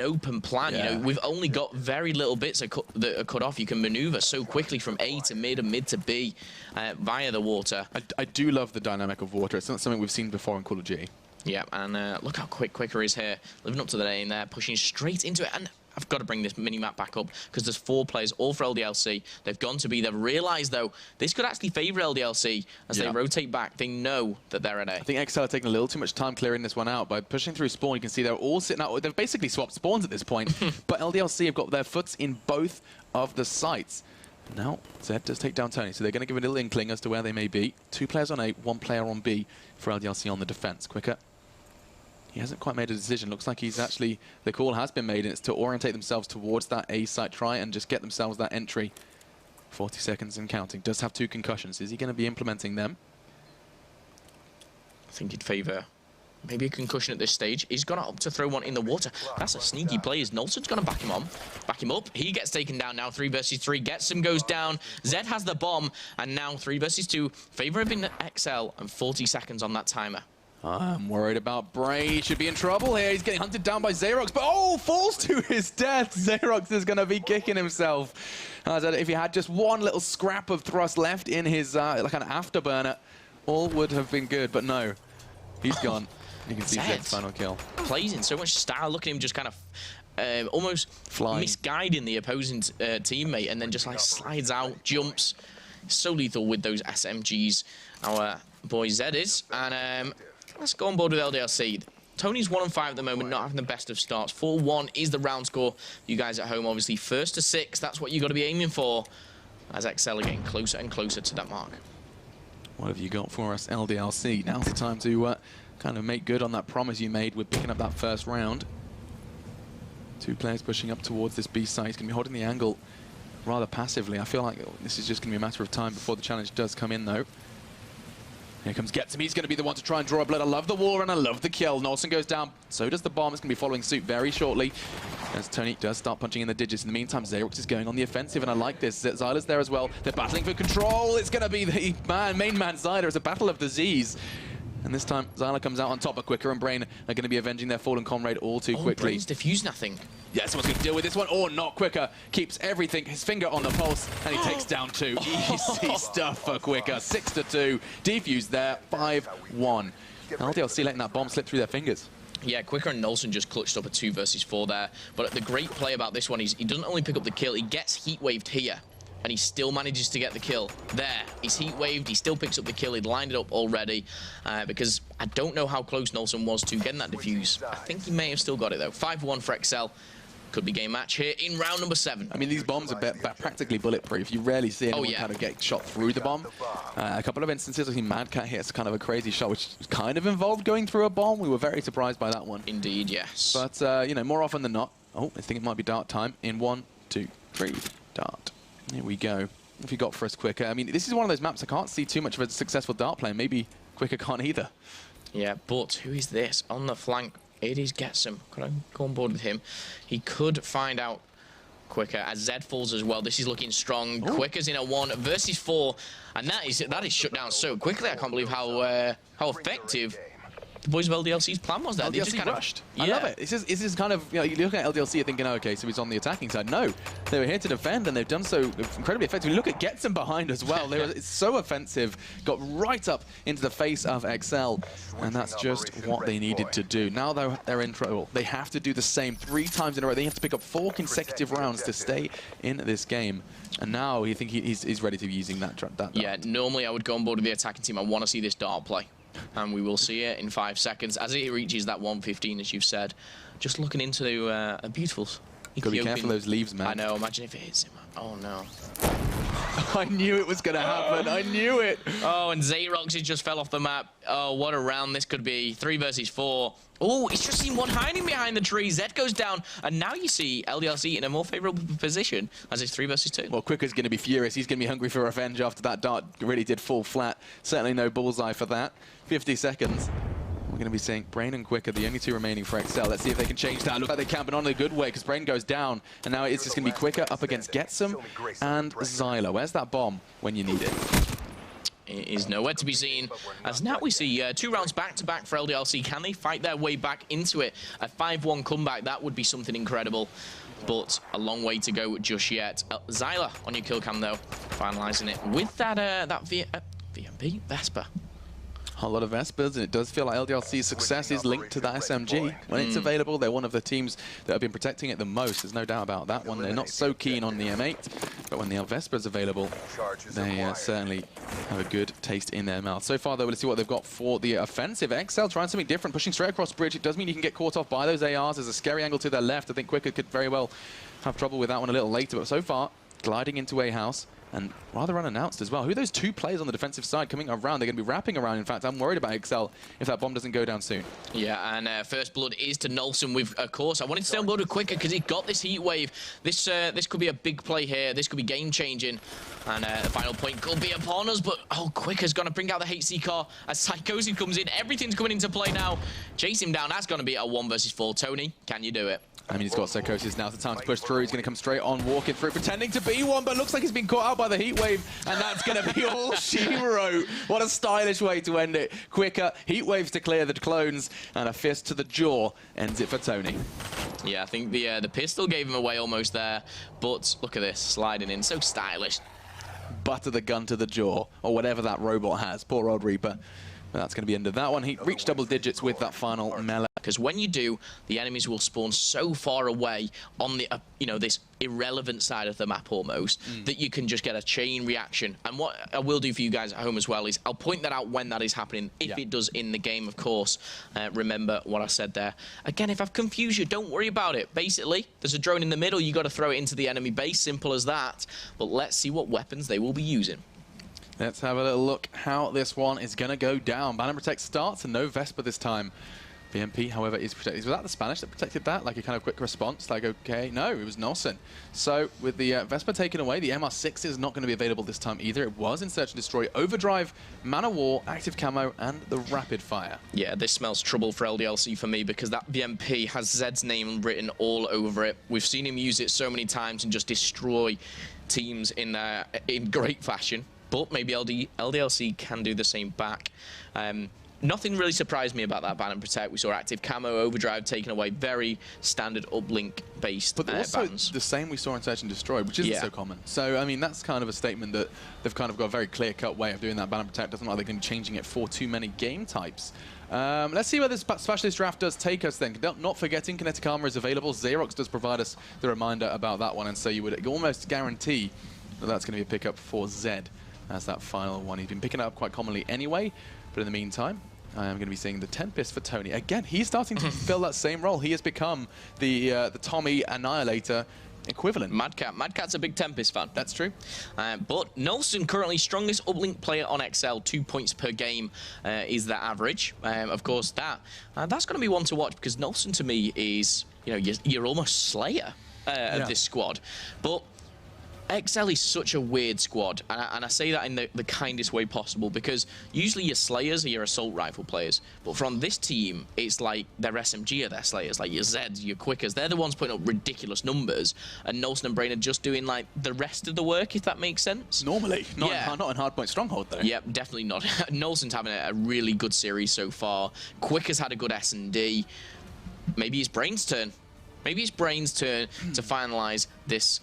open plan. Yeah. You know, we've only got very little bits that are cut off. You can maneuver so quickly from A to mid and mid to B via the water. I do love the dynamic of water. It's not something we've seen before in Call of Duty. Yeah, and look how quick Quicker is here, living up to the name there, pushing straight into it. And I've got to bring this mini-map back up because there's 4 players, all for LDLC. They've gone to B. They've realised, though, this could actually favour LDLC as they rotate back. They know that they're at A. I think XL are taking a little too much time clearing this one out. By pushing through spawn, you can see they're all sitting out. They've basically swapped spawns at this point. But LDLC have got their foots in both of the sites. Now, Zed does take down Tony, so they're going to give a little inkling as to where they may be. 2 players on A, 1 player on B for LDLC on the defense. Quicker. He hasn't quite made a decision. Looks like he's actually, the call has been made, and it's to orientate themselves towards that A site, try and just get themselves that entry. 40 seconds and counting. Does have 2 concussions. Is he going to be implementing them? I think he'd favour maybe a concussion at this stage. He's gone up to throw one in the water. That's a sneaky play. Nolson's going to back him up. He gets taken down now. 3 versus 3. Gets him, goes down. Zed has the bomb, and now 3 versus 2. Favouring XL, and 40 seconds on that timer. I'm worried about Bray. He should be in trouble here. He's getting hunted down by Xerox, but falls to his death. Xerox is going to be kicking himself. If he had just one little scrap of thrust left in his like an afterburner, all would have been good, but no. He's gone. You can see Zed's final kill. Plays in so much style. Look at him just kind of almost misguiding the opposing teammate, and then just like slides out, jumps. So lethal with those SMGs. Our boy Zed is. And let's go on board with LDLC. Tony's 1-5 at the moment, not having the best of starts. 4-1 is the round score. You guys at home, obviously, 1st to 6. That's what you got to be aiming for. As XL are getting closer and closer to that mark. What have you got for us, LDLC? Now's the time to kind of make good on that promise you made with picking up that first round. 2 players pushing up towards this B site. He's going to be holding the angle rather passively. I feel like this is just going to be a matter of time before the challenge does come in, though. Here comes Getsum. He's going to be the one to try and draw a blood. I love the wall and I love the kill. Nolson goes down. So does the bomb. It's going to be following suit very shortly as Tony does start punching in the digits. In the meantime, Xerox is going on the offensive, and I like this. Zyla's there as well. They're battling for control. It's going to be the main man Zyla. It's a battle of disease. And this time, Zyla comes out on top. But Quicker and Brain are going to be avenging their fallen comrade all too quickly. Brain's diffused nothing. Yeah, someone's going to deal with this one, or not. Quicker keeps everything, his finger on the pulse, and he takes down 2. Easy stuff for Quicker. 6-2. Defused there. 5-1. LDLC letting that bomb slip through their fingers. Yeah, Quicker and Nolson just clutched up a 2 versus 4 there. But the great play about this one is he doesn't only pick up the kill, he gets heat waved here. And he still manages to get the kill. There, he's heat waved, he still picks up the kill, he'd lined it up already. Because I don't know how close Nolson was to getting that defuse. I think he may have still got it though. 5-1 for XL. Could be game match here in round number 7. I mean, these bombs are practically bulletproof. You rarely see anyone kind of get shot through the bomb. A couple of instances, I think Mad Cat hits kind of a crazy shot, which kind of involved going through a bomb. We were very surprised by that one. Indeed, yes. But, you know, more often than not, I think it might be dart time in 1, 2, 3, dart. Here we go. What have you got for us, Quicker? I mean, this is one of those maps I can't see too much of a successful dart play. Maybe Quicker can't either. Yeah, but who is this on the flank? It is Getsum. Could I go on board with him? He could find out Quicker as Zed falls as well. This is looking strong. Ooh. Quicker's in a 1 versus 4, and that is shut down so quickly. I can't believe how effective the boys of LDLC's plan was there. LDLC just kind rushed. I love it. This is kind of, you know, you're looking at LDLC, you're thinking, oh, okay, so he's on the attacking side. No, they were here to defend, and they've done so incredibly effectively. Look at Getsum behind as well. It's so offensive. Got right up into the face of XL, and that's just what they needed to do. Now they're in trouble. They have to do the same 3 times in a row. They have to pick up 4 consecutive rounds to stay in this game. And now you think he's ready to be using that. Yeah, normally I would go on board with the attacking team. I want to see this dart play. And we will see it in 5 seconds as it reaches that 115, as you've said. Just looking into a beautiful Gotta be careful of those leaves, man. I know, imagine if it hits him. Oh, no. I knew it was going to happen. I knew it. Oh, and Xerox just fell off the map. Oh, what a round this could be. 3 versus 4. Oh, it's just seen one hiding behind the tree. Zed goes down, and now you see LDLC in a more favorable position as it's 3 versus 2. Well, Quicker's going to be furious. He's going to be hungry for revenge after that dart really did fall flat. Certainly no bullseye for that. 50 seconds. We're going to be seeing Brain and Quicker, the only 2 remaining for XL. Let's see if they can change that. Look like they can, but not in a good way, because Brain goes down, and now it's just going to be Quicker up against Getsum and Zyla. Where's that bomb when you need it? It is nowhere to be seen, as now we see 2 rounds back-to-back for LDLC. Can they fight their way back into it? A 5-1 comeback, that would be something incredible, but a long way to go just yet. Zyla on your kill cam, though, finalizing it with that VMP Vesper. A lot of Vespers, and it does feel like LDLC's success is linked to that SMG. When it's available, they're one of the teams that have been protecting it the most. There's no doubt about that one. They're not so keen on the M8, but when the Vesper's available, they certainly have a good taste in their mouth. So far, though, let's see what they've got for the offensive. XL trying something different, pushing straight across bridge. It does mean you can get caught off by those ARs. There's a scary angle to their left. I think Quicker could very well have trouble with that one a little later, but so far, gliding into a house. And rather unannounced as well. Who are those 2 players on the defensive side coming around? They're going to be wrapping around. In fact, I'm worried about XL if that bomb doesn't go down soon. Yeah, and first blood is to Nolson with, of course. I wanted to stay on board with Quicker because he got this heat wave. This could be a big play here. This could be game-changing. And the final point could be upon us, but Quicker's going to bring out the HC car as Psychosis comes in. Everything's coming into play now. Chase him down. That's going to be a 1 versus 4. Tony, can you do it? I mean, he's got Psychosis. Now's the time to push through. He's going to come straight on, walking through, pretending to be one, but looks like he's been caught out by the heat wave, and that's going to be all she wrote. What a stylish way to end it. Quicker, heat waves to clear the clones, and a fist to the jaw ends it for Tony. Yeah, I think the pistol gave him away almost there, but look at this, sliding in, so stylish. Butter the gun to the jaw, or whatever that robot has. Poor old Reaper. But that's going to be end of that one. He reached double digits with that final melee. Because when you do, the enemies will spawn so far away on the, this irrelevant side of the map almost, that you can just get a chain reaction. And what I will do for you guys at home as well is I'll point that out when that is happening, if it does in the game, of course. Remember what I said there. Again, if I've confused you, don't worry about it. Basically, there's a drone in the middle. You got to throw it into the enemy base. Simple as that. But let's see what weapons they will be using. Let's have a little look how this one is going to go down. Ban and Protect starts, and no Vesper this time. VMP, however, is protected. Was that the Spanish that protected that? Like a kind of quick response? Like, okay, no, it was Nolson. So with the Vesper taken away, the MR6 is not going to be available this time either. It was in Search and Destroy, Overdrive, Man of War, Active Camo, and the Rapid Fire. Yeah, this smells trouble for LDLC for me because that VMP has Zed's name written all over it. We've seen him use it so many times and just destroy teams in great fashion. But maybe LDLC can do the same back. Nothing really surprised me about that Ban and Protect. We saw Active Camo, Overdrive taken away, very standard uplink-based But also bans. the same we saw in Search and Destroy, which isn't so common. So, I mean, that's kind of a statement that they've kind of got a very clear-cut way of doing that Ban and Protect. Doesn't look like they're going to be changing it for too many game types. Let's see where this Specialist Draft does take us then. Not forgetting Kinetic Armor is available. Xerox does provide us the reminder about that one, and so you would almost guarantee that that's going to be a pickup for Zed as that final one. He's been picking it up quite commonly anyway, but in the meantime, I am going to be seeing the Tempest for Tony. Again, he's starting to fill that same role. He has become the Tommy Annihilator equivalent. Madcat's a big Tempest fan. That's true. But Nolson, currently strongest uplink player on XL, 2 points per game is the average. Of course, that's going to be one to watch because Nolson to me is, you're almost Slayer of this squad. But XL is such a weird squad, and I say that in the kindest way possible, because usually your Slayers are your assault rifle players, but from this team, it's like their SMG are their Slayers, like your Zeds, your Quickers. They're the ones putting up ridiculous numbers, and Nolson and Brain are just doing like the rest of the work, if that makes sense. Normally, not in Hardpoint Stronghold though. Yep, definitely not. Nolson's having a really good series so far. Quicker's had a good S&D. Maybe it's Brain's turn. Maybe it's Brain's turn to finalize this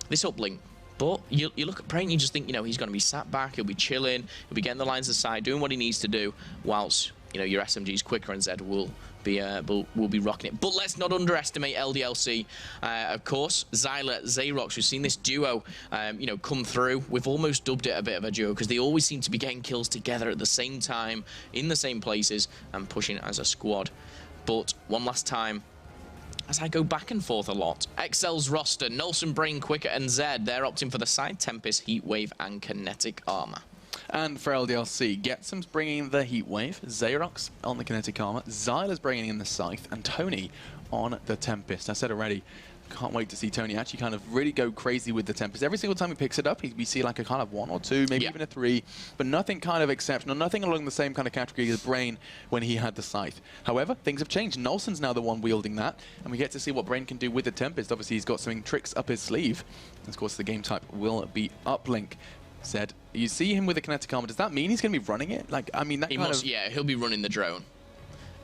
this uplink. But you look at Brain, you just think, he's going to be sat back, he'll be chilling, he'll be getting the lines aside, doing what he needs to do, whilst, you know, your SMG's quicker and Zed will be rocking it. But let's not underestimate LDLC. Of course, Zyler, Xerox, we've seen this duo, you know, come through. We've almost dubbed it a bit of a duo because they always seem to be getting kills together at the same time, in the same places, and pushing as a squad. But one last time, as I go back and forth a lot, XL's roster, Nolson, Brain, Quicker, and Zed, they're opting for the side Tempest, Heatwave, and Kinetic Armor. And for LDLC, Getsom's bringing the Heatwave, Xerox on the Kinetic Armor, Zyler's bringing in the Scythe, and Tony on the Tempest. I said already, can't wait to see Tony actually kind of really go crazy with the Tempest. Every single time he picks it up, we see like a kind of 1 or 2, maybe even a 3, but nothing kind of exceptional, nothing along the same kind of category as Brain when he had the Scythe. However, things have changed. Nolson's now the one wielding that, and we get to see what Brain can do with the Tempest. Obviously, he's got some tricks up his sleeve. And of course, the game type will be uplink. Zed, you see him with the Kinetic Armor. Does that mean he's going to be running it? Like, I mean, that he kind must, of... Yeah, he'll be running the drone.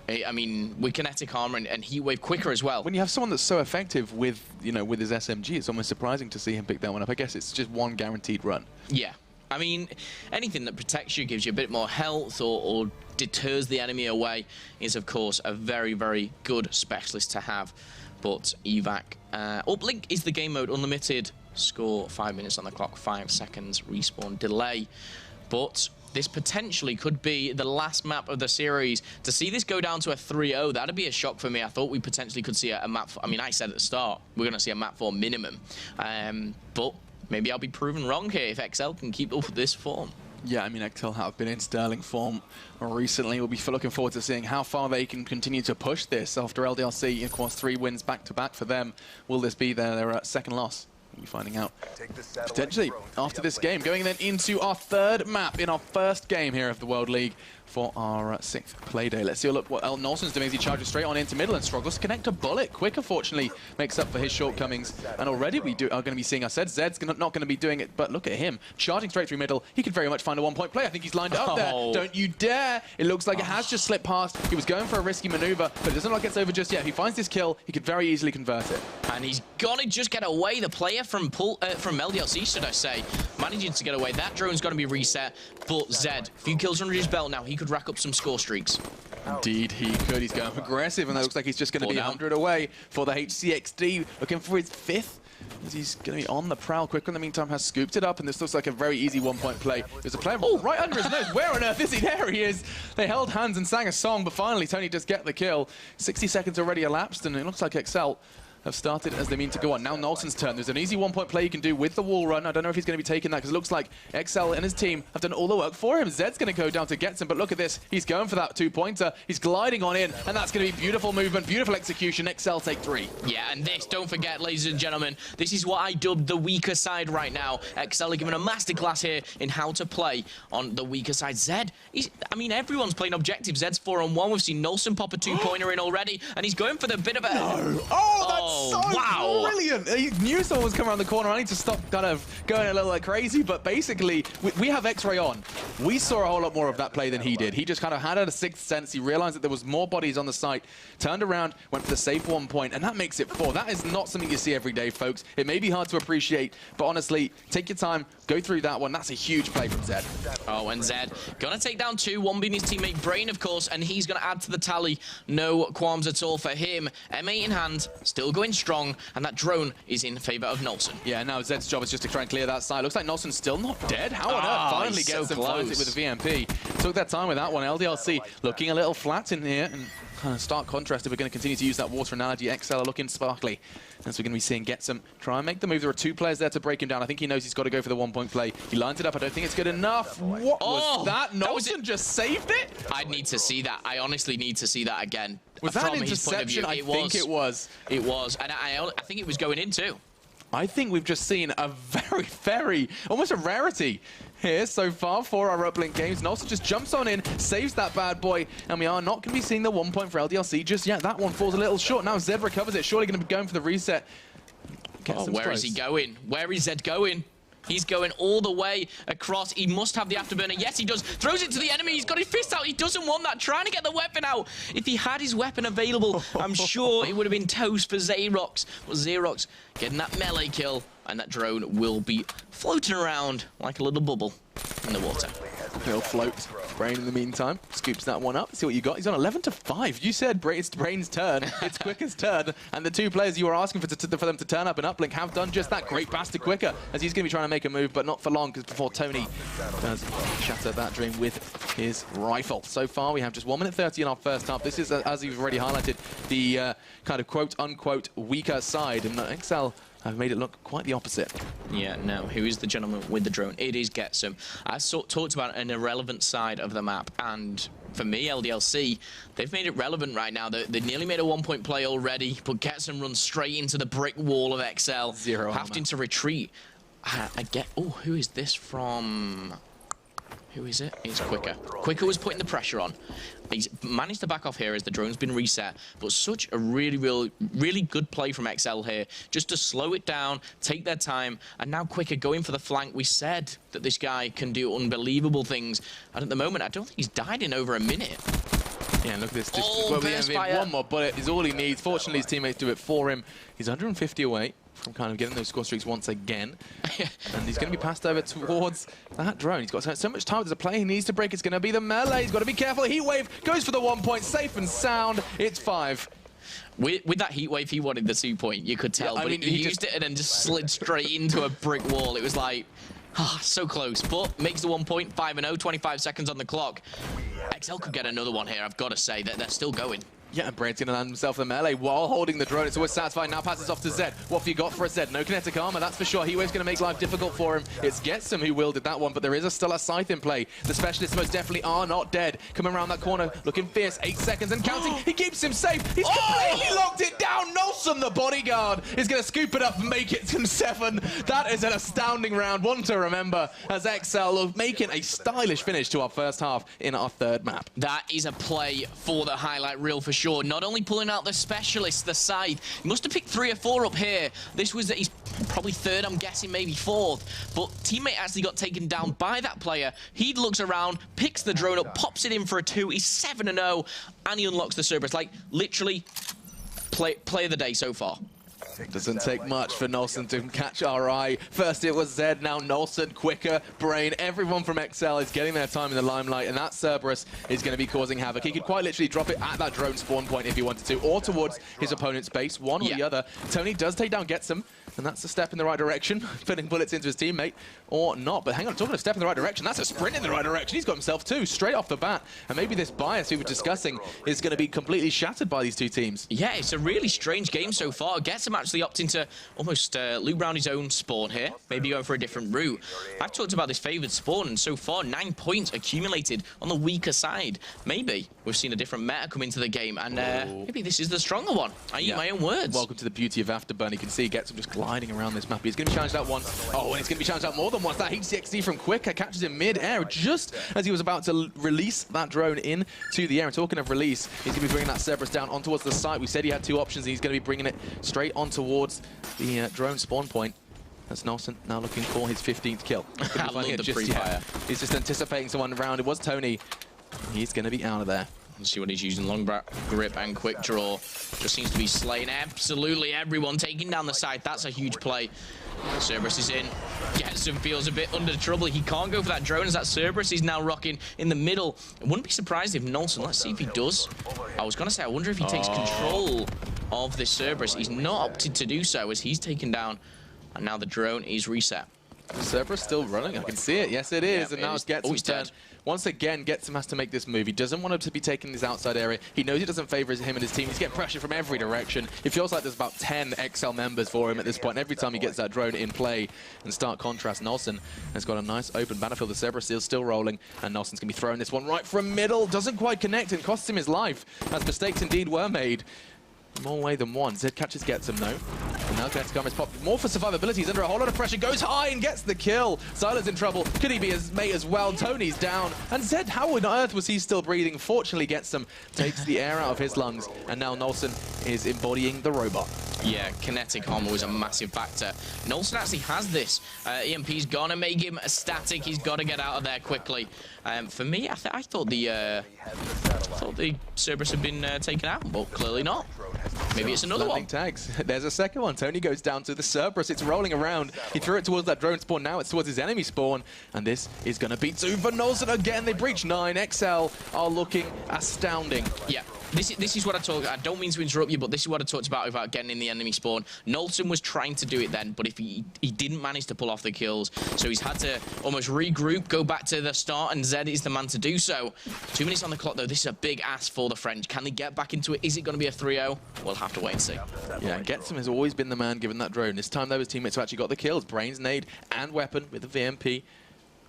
I mean, with Kinetic Armor and Heatwave quicker as well. When you have someone that's so effective with, you know, with his SMG, it's almost surprising to see him pick that one up. I guess it's just one guaranteed run. Yeah. I mean, anything that protects you, gives you a bit more health or deters the enemy away is, of course, a very, very good specialist to have. But evac. Uplink is the game mode, unlimited. Score 5 minutes on the clock, 5 seconds respawn delay. But this potentially could be the last map of the series. To see this go down to a 3-0, that'd be a shock for me. I thought we potentially could see a map. I mean, I said at the start, we're going to see a map 4 minimum. But maybe I'll be proven wrong here if XL can keep up this form. Yeah, I mean, XL have been in sterling form recently. We'll be looking forward to seeing how far they can continue to push this after LDLC. Of course, 3 wins back-to-back for them. Will this be their second loss? We'll be finding out potentially after this game. Going then into our 3rd map in our first game here of the World League for our 6th play day. Let's see a look what Nolson's doing as he charges straight on into middle and struggles to connect a bullet. Quicker, fortunately, makes up for his shortcomings. And already we are going to be seeing, I said, Zed's not going to be doing it, but look at him. Charging straight through middle. He could very much find a 1-point play. I think he's lined it up there. Don't you dare. It looks like it has just slipped past. He was going for a risky maneuver, but it doesn't look like it's over just yet. If he finds this kill, he could very easily convert it. And he's got to just get away. The player from LDLC, should I say, managing to get away. That drone's got to be reset. But Zed, a few kills under his belt now. He could rack up some score streaks. Indeed, he could. He's going aggressive, and that looks like he's just going to be 100 away for the HCXD. Looking for his 5th. As he's going to be on the prowl. Quicker in the meantime has scooped it up, and this looks like a very easy 1-point play. There's a player right under his nose. Where on earth is he? There he is. They held hands and sang a song, but finally Tony does get the kill. 60 seconds already elapsed, and it looks like XL have started as they mean to go on. Now Nolson's turn. There's an easy 1-point play you can do with the wall run. I don't know if he's going to be taking that because it looks like XL and his team have done all the work for him. Zed's going to go down to Getson, but look at this. He's going for that 2-pointer. He's gliding on in, and that's going to be beautiful movement, beautiful execution. XL take 3. Yeah, and this, don't forget, ladies and gentlemen, this is what I dubbed the weaker side right now. XL are giving a masterclass here in how to play on the weaker side. Zed, I mean, everyone's playing objective. Zed's 4-on-1. We've seen Nolson pop a 2-pointer in already, and he's going for the bit of a... No. Oh, that's so wow. Brilliant! He knew someone was coming around the corner. I need to stop kind of going a little like crazy, but basically, we have X-Ray on. We saw a whole lot more of that play than he did. He just kind of had a 6th sense. He realized that there was more bodies on the site, turned around, went for the safe 1 point, and that makes it 4. That is not something you see every day, folks. It may be hard to appreciate, but honestly, take your time, go through that one. That's a huge play from Zed. Oh, and Zed gonna take down 2, 1 being his teammate Brain, of course, and he's gonna add to the tally. No qualms at all for him. M8 in hand, still going strong, and that drone is in favor of Nolson. Yeah, now Zed's job is just to try and clear that side. Looks like Nolson's still not dead. How on earth finally gets him finds it with a VMP. Took that time with that one. LDLC looking a little flat in here, and kind of stark contrast if we're going to continue to use that water analogy. XL are looking sparkly, as we're going to be seeing Getsum try and make the move. There are 2 players there to break him down. I think he knows he's got to go for the 1-point play. He lines it up. I don't think it's good enough. What was that? Nolson just saved it? I'd need to see that. I honestly need to see that again. Was that an interception? I think it was. It was, and I think it was going in too. I think we've just seen a very, very, almost a rarity here so far for our uplink games. Nolson just jumps on in, saves that bad boy, and we are not going to be seeing the 1 point for LDLC just yet. That one falls a little short. Now Zed recovers it. Surely going to be going for the reset. Where is he going? Where is Zed going? He's going all the way across. He must have the afterburner. Yes, he does. Throws it to the enemy. He's got his fist out. He doesn't want that. Trying to get the weapon out. If he had his weapon available, I'm sure it would have been toast for Xerox. But Xerox getting that melee kill, and that drone will be floating around like a little bubble in the water. He'll float Brain, in the meantime, scoops that one up. See what you got. He's on 11-5. You said it's Brain's turn. It's Quicker's turn. And the two players you were asking for them to turn up and uplink have done just that. Great pass to Quicker, as he's going to be trying to make a move, but not for long, because before Tony does shatter that dream with his rifle. So far, we have just 1 minute 30 in our first half. This is, as you've already highlighted, the kind of quote-unquote weaker side. And XL have made it look quite the opposite. Yeah, no. Who is the gentleman with the drone? It is Getsum. I talked about an irrelevant side of the map, and for me, LDLC, they've made it relevant right now. They nearly made a 1-point play already, but Getsum runs straight into the brick wall of XL. Zero having to retreat. Oh, who is this from? Who is it? It's Quicker. Quicker was putting the pressure on. He's managed to back off here as the drone's been reset, but such a really good play from XL here, just to slow it down, take their time, and now Quicker going for the flank. We said that this guy can do unbelievable things, and at the moment, I don't think he's died in over a minute. Yeah, look at this. One more bullet is all he needs. Fortunately, his teammates do it for him. He's 150 away from kind of getting those score streaks once again. And he's going to be passed over towards that drone. He's got so much time. There's a play he needs to break. It's going to be the melee. He's got to be careful. Heat wave goes for the 1 point. Safe and sound. It's 5. With that heat wave, he wanted the 2 point. You could tell. Yeah, but he used it and then just slid straight into a brick wall. It was like, so close. But makes the 1 point. 5-0. 25 seconds on the clock. XL could get another one here, I've got to say. They're still going. Yeah, and Brain's going to land himself the melee while holding the drone. It's always satisfying. Now passes off to Zed. What have you got for a Zed? No kinetic armor, that's for sure. Heatwave's going to make life difficult for him. It's Getsum who wielded that one, but there is still a scythe in play. The specialists most definitely are not dead. Coming around that corner, looking fierce. 8 seconds and counting. He keeps him safe. He's completely locked it down. Nolson, the bodyguard, is going to scoop it up and make it to 7. That is an astounding round. One to remember, as XL making a stylish finish to our first half in our third map. That is a play for the highlight reel for sure. Not only pulling out the specialist, the scythe. He must have picked 3 or 4 up here. This was, he's probably 3rd, I'm guessing, maybe 4th. But teammate actually got taken down by that player. He looks around, picks the drone up, pops it in for a 2. He's 7-0, and he unlocks the Cerberus. Like, literally, play of the day so far. It doesn't take much for Nolson to catch our eye. First it was Zed, now Nolson, Quicker, Brain. Everyone from XL is getting their time in the limelight, and that Cerberus is going to be causing havoc. He could quite literally drop it at that drone spawn point if he wanted to, or towards his opponent's base, one or the other. Tony does take down Getsum, and that's a step in the right direction, putting bullets into his teammate, or not. But hang on, talking of step in the right direction, that's a sprint in the right direction. He's got himself 2 straight off the bat, and maybe this bias we were discussing is going to be completely shattered by these two teams. Yeah, it's a really strange game so far. Getsum actually opting to almost loop around his own spawn here, maybe going for a different route. I've talked about this favoured spawn, and so far 9 points accumulated on the weaker side. Maybe we've seen a different meta come into the game, and maybe this is the stronger one. I eat my own words. Welcome to the beauty of Afterburn. You can see Getsum just gliding around this map. He's going to be challenged out once. Oh, and it's going to be challenged out more than once. That HCXD from Quicker catches him mid-air just as he was about to release that drone into the air. And talking of release, he's going to be bringing that Cerberus down on towards the site. We said he had 2 options, and he's going to be bringing it straight on towards the drone spawn point. That's Nolson now looking for his 15th kill. I love the pre-fire. He's just anticipating someone around. It was Tony. He's going to be out of there. Let's see what he's using. Long grip and quick draw. Just seems to be slaying absolutely everyone, taking down the side. That's a huge play. Cerberus is in. Getsum feels a bit under trouble. He can't go for that drone as that Cerberus is now rocking in the middle. I wouldn't be surprised if Nolson, let's see if he does. I was going to say, I wonder if he takes control of this Cerberus. He's not opted to do so as he's taken down. And now the drone is reset. Cerberus still running. I can see it. Yes, it is. Yeah, and now it's Getsum's turn. Once again, Getsum has to make this move. He doesn't want him to be taking this outside area. He knows it doesn't favor him and his team. He's getting pressure from every direction. It feels like there's about 10 XL members for him at this point. Every time he gets that drone in play, in stark contrast, Nolson has got a nice open battlefield. The Cerberus is still rolling, and Nolson's going to be throwing this one right from middle. Doesn't quite connect and costs him his life, as mistakes indeed were made. More way than one. Zed catches Getsum though. And now kinetic armor is popped more for survivability. He's under a whole lot of pressure. Goes high and gets the kill. Siler's in trouble. Could he be his mate as well? Tony's down. And Zed, how on earth was he still breathing? Fortunately, Getsum takes the air out of his lungs. And now Nolson is embodying the robot. Yeah, kinetic armor was a massive factor. Nolson actually has this. EMP's gonna make him a static. He's got to get out of there quickly. For me, I thought the Cerberus had been taken out, but clearly not. Maybe it's another one. Tags. There's a second one. Tony goes down to the Cerberus. It's rolling around. He threw it towards that drone spawn. Now it's towards his enemy spawn. And this is going to be 2 for Nolson again. They breach 9. XL are looking astounding. Yeah. This is what I don't mean to interrupt you, but this is what I talked about getting in the enemy spawn. Nolson was trying to do it then, but if he didn't manage to pull off the kills, so he's had to almost regroup, go back to the start, and Zed is the man to do so. 2 minutes on the clock, though. This is a big ask for the French. Can they get back into it? Is it going to be a 3-0? We'll have to wait and see. Yeah, Getsum has always been the man given that drone. This time, though, his teammates have actually got the kills. Brains, nade, and weapon with the VMP.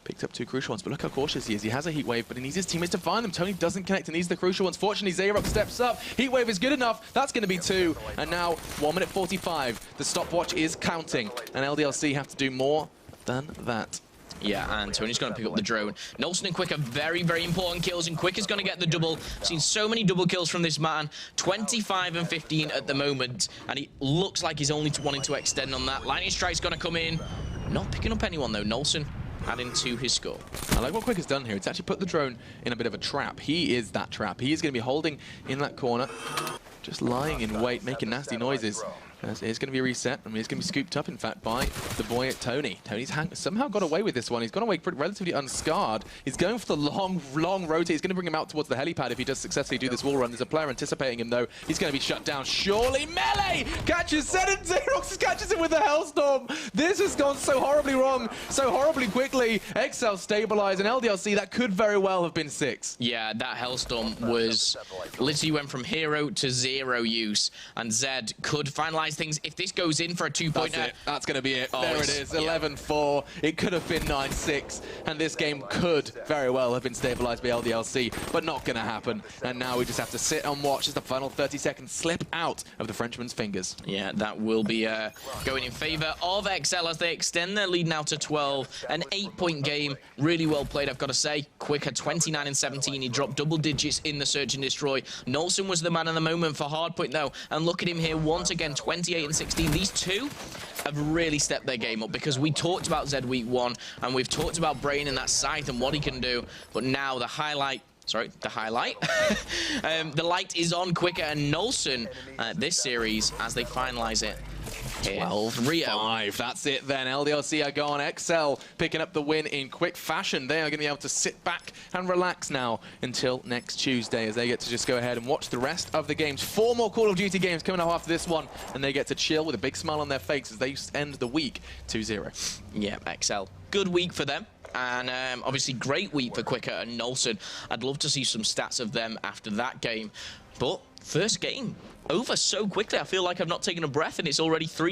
Picked up 2 crucial ones, but look how cautious he is. He has a heat wave, but he needs his teammates to find them. Tony doesn't connect and needs the crucial ones. Fortunately, Zayrok steps up. Heat wave is good enough. That's going to be 2. And now 1 minute 45. The stopwatch is counting, and LDLC have to do more than that. Yeah, and Tony's going to pick up the drone. Nolson and Quick are very, very important kills, and Quick is going to get the double. I've seen so many double kills from this man. 25 and 15 at the moment, and he looks like he's only wanting to extend on that. Lightning Strike's going to come in. Not picking up anyone, though. Nolson adding to his score. I like what Quick has done here. It's actually put the drone in a bit of a trap. He is that trap. He is going to be holding in that corner, just lying in wait, making nasty noises. It's going to be reset, and he's going to be scooped up, in fact, by the boy Tony. Tony's somehow got away with this one. He's gone away relatively unscarred. He's going for the long rotate. He's going to bring him out towards the helipad if he does successfully do this wall run. There's a player anticipating him, though. He's going to be shut down. Surely Melee catches Zed, and Xerox catches him with the Hellstorm. This has gone so horribly wrong, so horribly quickly. XL stabilized, and LDLC, that could very well have been 6. Yeah, that Hellstorm was literally went from hero to 0 use, and Zed could finalize things. If this goes in for a 2-pointer, that's going to be it. Oh, there it is, 11-4. It could have been 9-6, and this game could very well have been stabilized by LDLC, but not going to happen. And now we just have to sit and watch as the final 30 seconds slip out of the Frenchman's fingers. Yeah, that will be going in favor of XL as they extend their lead now to 12. An 8-point game, really well played, I've got to say. Quick at 29 and 17. He dropped double digits in the search and destroy. Nolson was the man of the moment for Hardpoint, though, and look at him here once again, 28 and 16. These two have really stepped their game up, because we talked about Zed week 1, and we've talked about Brain and that scythe and what he can do, but now the highlight. The light is on Quicker and Nolson this series as they finalize it. 12-5. That's it then. LDLC are gone. XL picking up the win in quick fashion. They are going to be able to sit back and relax now until next Tuesday, as they get to just go ahead and watch the rest of the games. 4 more Call of Duty games coming up after this one, and they get to chill with a big smile on their face as they end the week 2-0. Yeah, XL. Good week for them. And obviously great week for Quicker and Nolson. I'd love to see some stats of them after that game. But first game over so quickly. I feel like I've not taken a breath, and it's already 3